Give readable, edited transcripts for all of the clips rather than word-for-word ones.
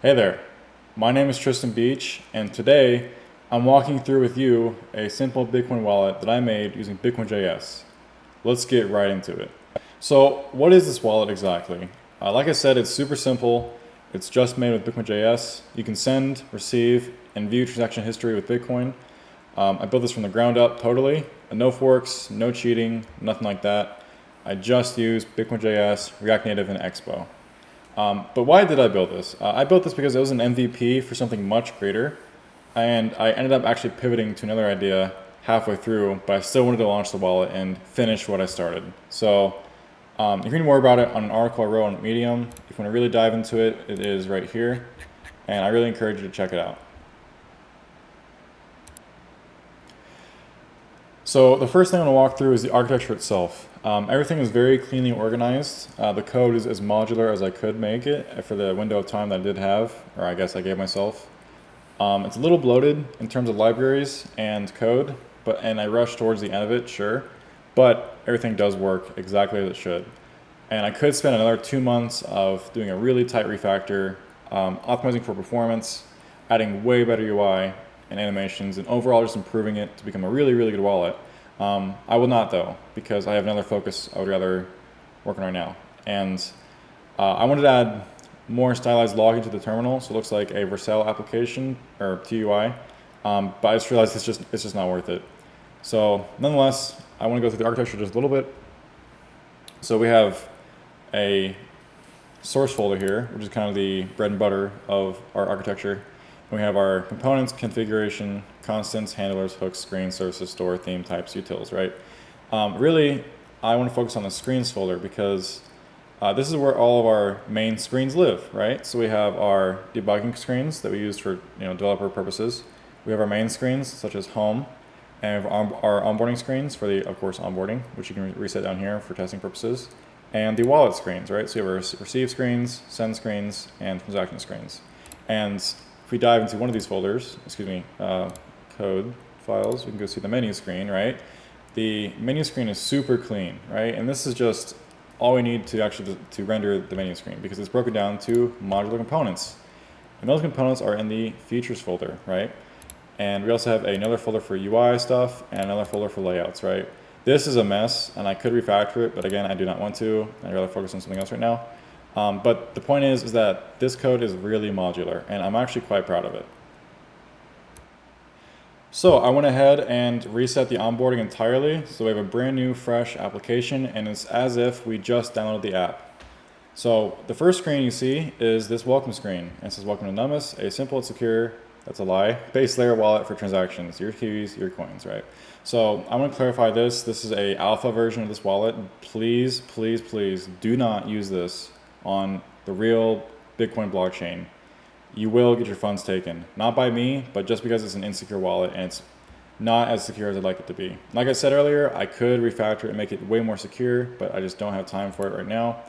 Hey there, my name is Tristan Bietsch, and today I'm walking through with you a simple Bitcoin wallet that I made using Bitcoin.js. Let's get right into it. So, what is this wallet exactly? Like I said, it's super simple. It's just made with Bitcoin.js. You can send, receive, and view transaction history with Bitcoin. I built this from the ground up totally. No forks, no cheating, nothing like that. I just used Bitcoin.js, React Native, and Expo. But why did I build this? I built this because it was an MVP for something much greater, and I ended up actually pivoting to another idea halfway through, but I still wanted to launch the wallet and finish what I started. So you can read more about it on an article I wrote on Medium. If you want to really dive into it, it is right here, and I really encourage you to check it out. So the first thing I want to walk through is the architecture itself. Everything is very cleanly organized. The code is as modular as I could make it for the window of time that I did have, or I guess I gave myself. It's a little bloated in terms of libraries and code, and I rushed towards the end of it, sure, but everything does work exactly as it should. And I could spend another 2 months of doing a really tight refactor, optimizing for performance, adding way better UI and animations, and overall just improving it to become a really, really good wallet. I will not though, because I have another focus I would rather work on right now. And I wanted to add more stylized logging to the terminal, so it looks like a Vercel application or TUI. But I just realized it's just not worth it. So nonetheless, I want to go through the architecture just a little bit. So we have a source folder here, which is kind of the bread and butter of our architecture. And we have our components, configuration, constants, handlers, hooks, screens, services, store, theme, types, utils, right? Really, I want to focus on the screens folder because this is where all of our main screens live, right? So we have our debugging screens that we use for developer purposes. We have our main screens such as home, and we have our onboarding screens for the, of course, onboarding, which you can reset down here for testing purposes, and the wallet screens, right? So we have our receive screens, send screens, and transaction screens. And if we dive into one of these folders, code files, we can go see the menu screen, right? The menu screen is super clean, right? And this is just all we need to actually to render the menu screen because it's broken down to modular components. And those components are in the features folder, right? And we also have another folder for UI stuff and another folder for layouts, right? This is a mess and I could refactor it, but again, I do not want to. I'd rather focus on something else right now. But the point is that this code is really modular and I'm actually quite proud of it. So I went ahead and reset the onboarding entirely. So we have a brand new, fresh application and it's as if we just downloaded the app. So the first screen you see is this welcome screen. And it says, welcome to Numis, a simple and secure, that's a lie, base layer wallet for transactions, your keys, your coins, right? So I'm gonna clarify this. This is a alpha version of this wallet. Please, please, please do not use this on the real Bitcoin blockchain. You will get your funds taken. Not by me, but just because it's an insecure wallet and it's not as secure as I'd like it to be. Like I said earlier, I could refactor it and make it way more secure, but I just don't have time for it right now.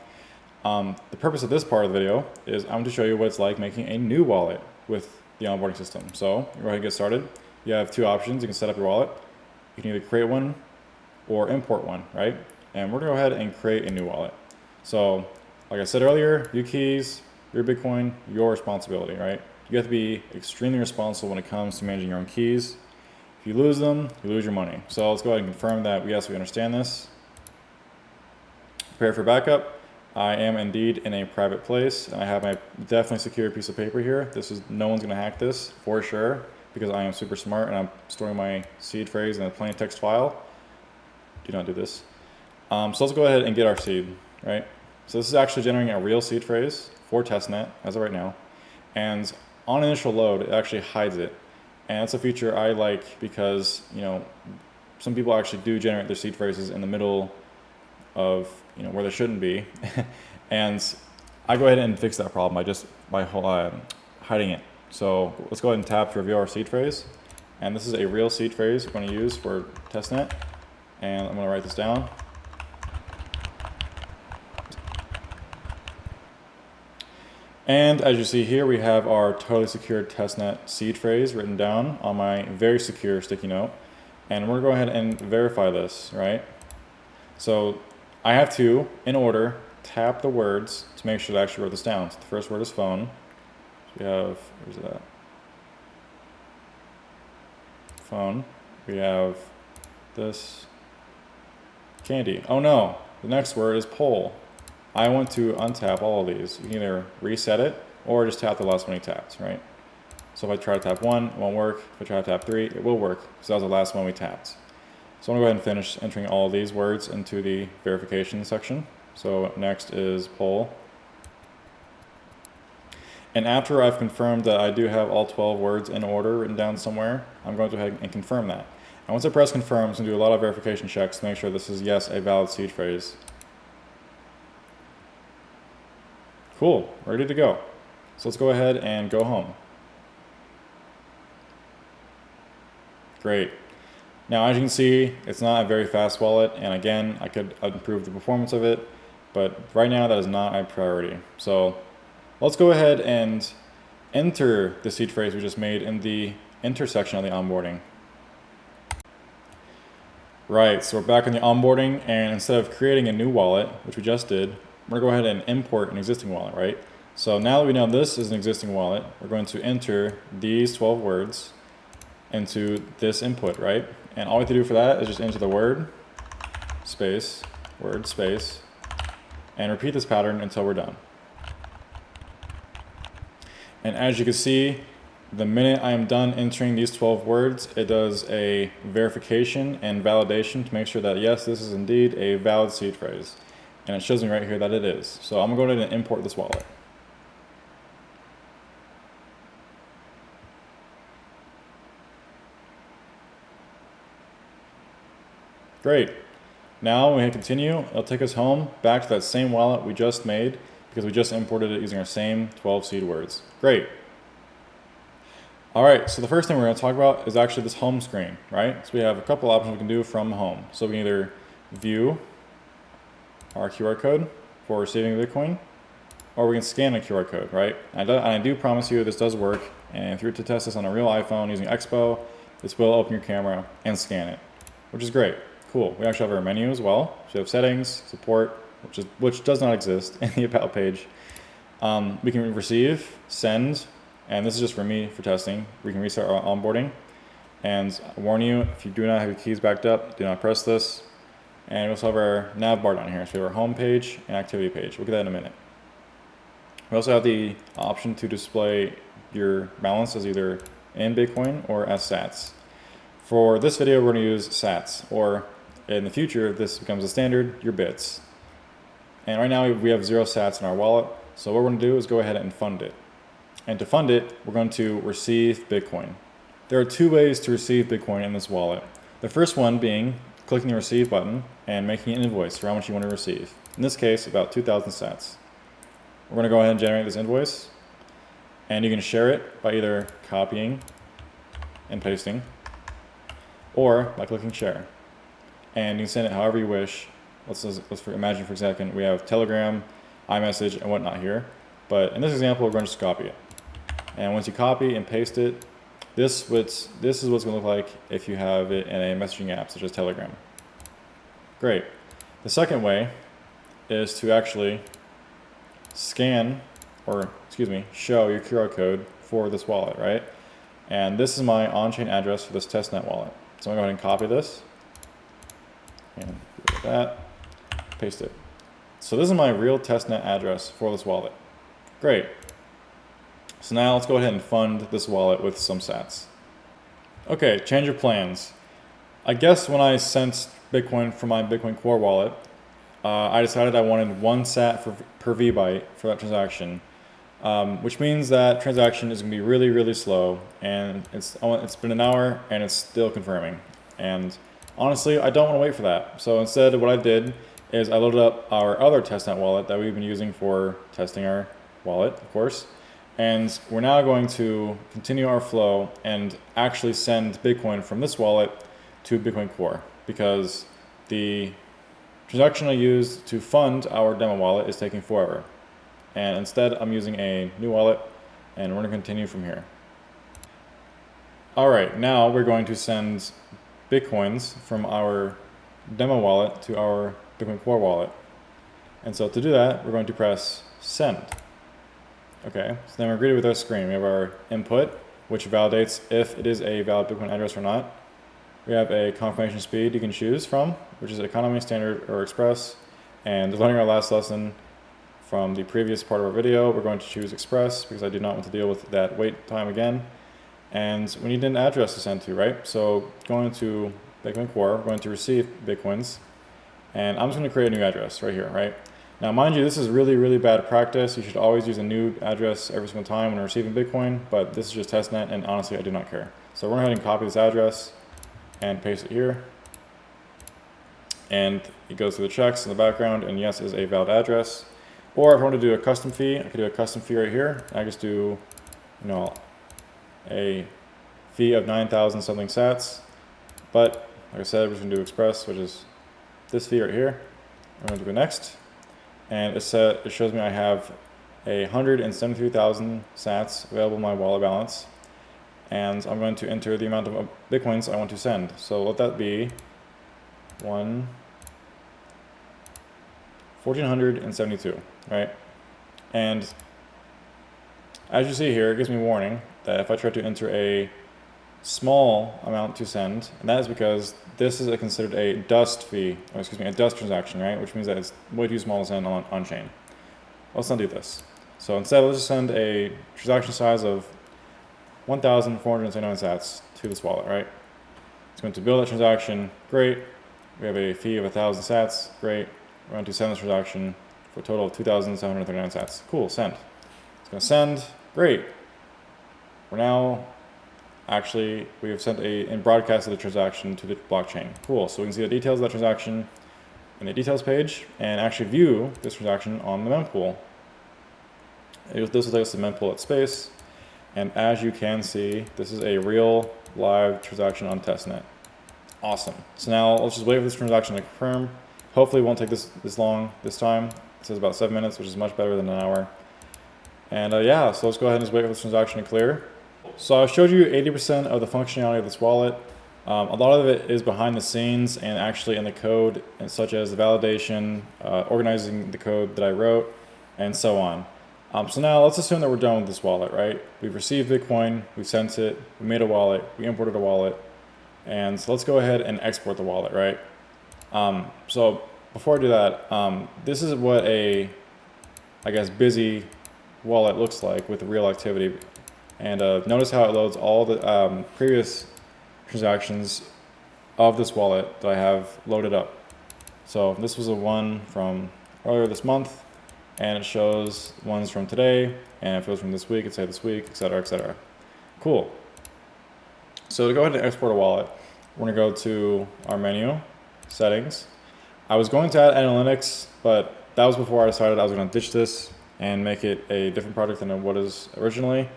The purpose of this part of the video is I'm going to show you what it's like making a new wallet with the onboarding system. So go ahead and get started. You have two options. You can set up your wallet. You can either create one or import one, right? And we're going to go ahead and create a new wallet. So like I said earlier, your keys, your Bitcoin, your responsibility, right? You have to be extremely responsible when it comes to managing your own keys. If you lose them, you lose your money. So let's go ahead and confirm that yes, we understand this. Prepare for backup. I am indeed in a private place. And I have my definitely secure piece of paper here. No one's gonna hack this for sure because I am super smart and I'm storing my seed phrase in a plain text file. Do not do this. So let's go ahead and get our seed, right? So this is actually generating a real seed phrase for testnet as of right now. And on initial load, it actually hides it. And that's a feature I like because, some people actually do generate their seed phrases in the middle of, where they shouldn't be. And I go ahead and fix that problem by hiding it. So let's go ahead and tap to reveal our seed phrase. And this is a real seed phrase we're going to use for testnet. And I'm going to write this down. And as you see here, we have our totally secure testnet seed phrase written down on my very secure sticky note. And we're going to go ahead and verify this, right? So I have to, in order, tap the words to make sure that I actually wrote this down. So the first word is phone. We have, where's that? Phone. We have this. Candy. Oh no, the next word is poll. I want to untap all of these. You can either reset it or just tap the last one you tapped, right? So if I try to tap 1, it won't work. If I try to tap 3, it will work, because that was the last one we tapped. So I'm going to go ahead and finish entering all of these words into the verification section. So next is poll. And after I've confirmed that I do have all 12 words in order written down somewhere, I'm going to go ahead and confirm that. And once I press confirm, I'm going to do a lot of verification checks to make sure this is, yes, a valid seed phrase. Cool, ready to go. So let's go ahead and go home. Great. Now, as you can see, it's not a very fast wallet, and again, I could improve the performance of it, but right now that is not a priority. So let's go ahead and enter the seed phrase we just made in the enter section of the onboarding. Right, so we're back in the onboarding, and instead of creating a new wallet, which we just did, we're going to go ahead and import an existing wallet, right? So now that we know this is an existing wallet, we're going to enter these 12 words into this input, right? And all we have to do for that is just enter the word, space, word, space, and repeat this pattern until we're done. And as you can see, the minute I am done entering these 12 words, it does a verification and validation to make sure that, yes, this is indeed a valid seed phrase. And it shows me right here that it is. So I'm going to go ahead and import this wallet. Great. Now when we hit continue, it'll take us home back to that same wallet we just made because we just imported it using our same 12 seed words. Great. All right, so the first thing we're going to talk about is actually this home screen, right? So we have a couple options we can do from home. So we can either view our QR code for receiving Bitcoin, or we can scan a QR code, right? And I do promise you this does work, and if you were to test this on a real iPhone using Expo, this will open your camera and scan it, which is great. Cool. We actually have our menu as well. So we have settings, support, which does not exist in the about page. We can receive, send, and this is just for me for testing. We can restart our onboarding. And I warn you, if you do not have your keys backed up, do not press this. And we also have our nav bar down here. So we have our home page and activity page. We'll get that in a minute. We also have the option to display your balance as either in Bitcoin or as sats. For this video, we're going to use sats, or in the future, if this becomes a standard, your bits. And right now we have 0 sats in our wallet. So what we're going to do is go ahead and fund it. And to fund it, we're going to receive Bitcoin. There are 2 ways to receive Bitcoin in this wallet. The first one being clicking the receive button and making an invoice for how much you want to receive. In this case, about 2,000 sats. We're going to go ahead and generate this invoice. And you can share it by either copying and pasting, or by clicking share. And you can send it however you wish. Let's imagine for a second we have Telegram, iMessage, and whatnot here. But in this example, we're going to just copy it. And once you copy and paste it, this is what it's going to look like if you have it in a messaging app such as Telegram. Great. The second way is to actually scan, or show your QR code for this wallet, right? And this is my on-chain address for this testnet wallet. So I'm going to go ahead and copy this. And do that, paste it. So this is my real testnet address for this wallet. Great. So now let's go ahead and fund this wallet with some sats. Okay, change of plans. I guess when I sent Bitcoin from my Bitcoin Core wallet, I decided I wanted 1 sat per VByte for that transaction, which means that transaction is going to be really, really slow, and it's been an hour and it's still confirming. And honestly, I don't want to wait for that. So instead, what I did is I loaded up our other testnet wallet that we've been using for testing our wallet, of course. And we're now going to continue our flow and actually send Bitcoin from this wallet to Bitcoin Core, because the transaction I used to fund our demo wallet is taking forever. And instead, I'm using a new wallet, and we're going to continue from here. All right, now we're going to send Bitcoins from our demo wallet to our Bitcoin Core wallet. And so to do that, we're going to press send. Okay, so then we're greeted with our screen. We have our input, which validates if it is a valid Bitcoin address or not. We have a confirmation speed you can choose from, which is economy, standard, or express. And learning our last lesson from the previous part of our video, we're going to choose express because I do not want to deal with that wait time again. And we need an address to send to, right? So going to Bitcoin Core, we're going to receive Bitcoins. And I'm just going to create a new address right here, right? Now, mind you, this is really, really bad practice. You should always use a new address every single time when receiving Bitcoin, but this is just testnet, and honestly, I do not care. So we're going to go ahead and copy this address and paste it here. And it goes through the checks in the background, and yes, is a valid address. Or if I want to do a custom fee, I could do a custom fee right here. I just do, a fee of 9,000 something sats. But like I said, we're just going to do express, which is this fee right here. I'm going to go next. And it shows me I have 173,000 sats available in my wallet balance. And I'm going to enter the amount of Bitcoins I want to send. So let that be 1,472, right? And as you see here, it gives me a warning that if I try to enter a small amount to send, and that is because this is considered a dust fee, or excuse me, a dust transaction, right? Which means that it's way too small to send on chain. Let's not do this. So instead, let's just send a transaction size of 1,479 sats to this wallet, right? It's going to build that transaction. Great. We have a fee of 1,000 sats. Great. We're going to send this transaction for a total of 2,739 sats. Cool. Send. It's going to send. Great. We're now we have sent and broadcasted the transaction to the blockchain. Cool. So we can see the details of that transaction in the details page and actually view this transaction on the mempool. This will take us to the mempool at space. And as you can see, this is a real live transaction on testnet. Awesome. So now let's just wait for this transaction to confirm. Hopefully it won't take this long this time. It says about 7 minutes, which is much better than an hour. And yeah, so let's go ahead and just wait for this transaction to clear. So I showed you 80% of the functionality of this wallet. A lot of it is behind the scenes and actually in the code, and such as the validation, organizing the code that I wrote, and so on. So now let's assume that we're done with this wallet, right? We've received Bitcoin, we've sent it, we made a wallet, we imported a wallet, and so let's go ahead and export the wallet, right? So before I do that, this is what a, busy wallet looks like with real activity. And notice how it loads all the previous transactions of this wallet that I have loaded up. So this was a one from earlier this month, and it shows ones from today, and if it was from this week, it'd say this week, etc., etc. Cool. So to go ahead and export a wallet, we're going to go to our menu, settings. I was going to add analytics, but that was before I decided I was going to ditch this and make it a different project than what is originally.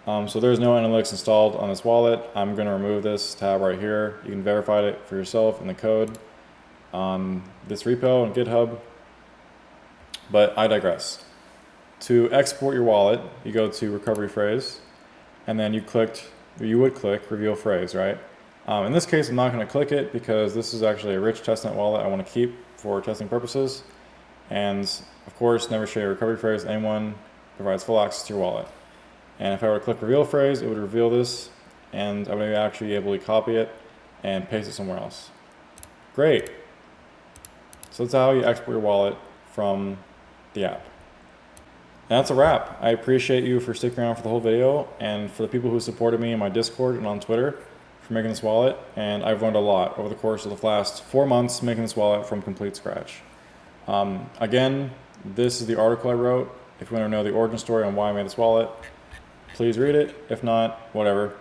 So there's no analytics installed on this wallet. I'm going to remove this tab right here. You can verify it for yourself in the code on this repo on GitHub. But I digress. To export your wallet, you go to recovery phrase, and then you would click reveal phrase, right? In this case, I'm not going to click it because this is actually a rich testnet wallet I want to keep for testing purposes. And of course, never share your recovery phrase with anyone. Provides full access to your wallet. And if I were to click reveal phrase, it would reveal this, and I would actually be able to copy it and paste it somewhere else. Great. So that's how you export your wallet from the app. And that's a wrap. I appreciate you for sticking around for the whole video, and for the people who supported me in my Discord and on Twitter for making this wallet. And I've learned a lot over the course of the last 4 months making this wallet from complete scratch. Again, this is the article I wrote. If you want to know the origin story on why I made this wallet, please read it. If not, whatever.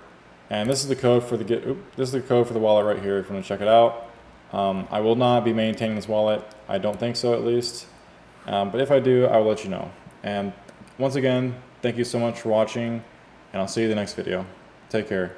And this is the code for the wallet right here if you want to check it out. I will not be maintaining this wallet. I don't think so, at least. But if I do, I will let you know. And once again, thank you so much for watching, and I'll see you in the next video. Take care.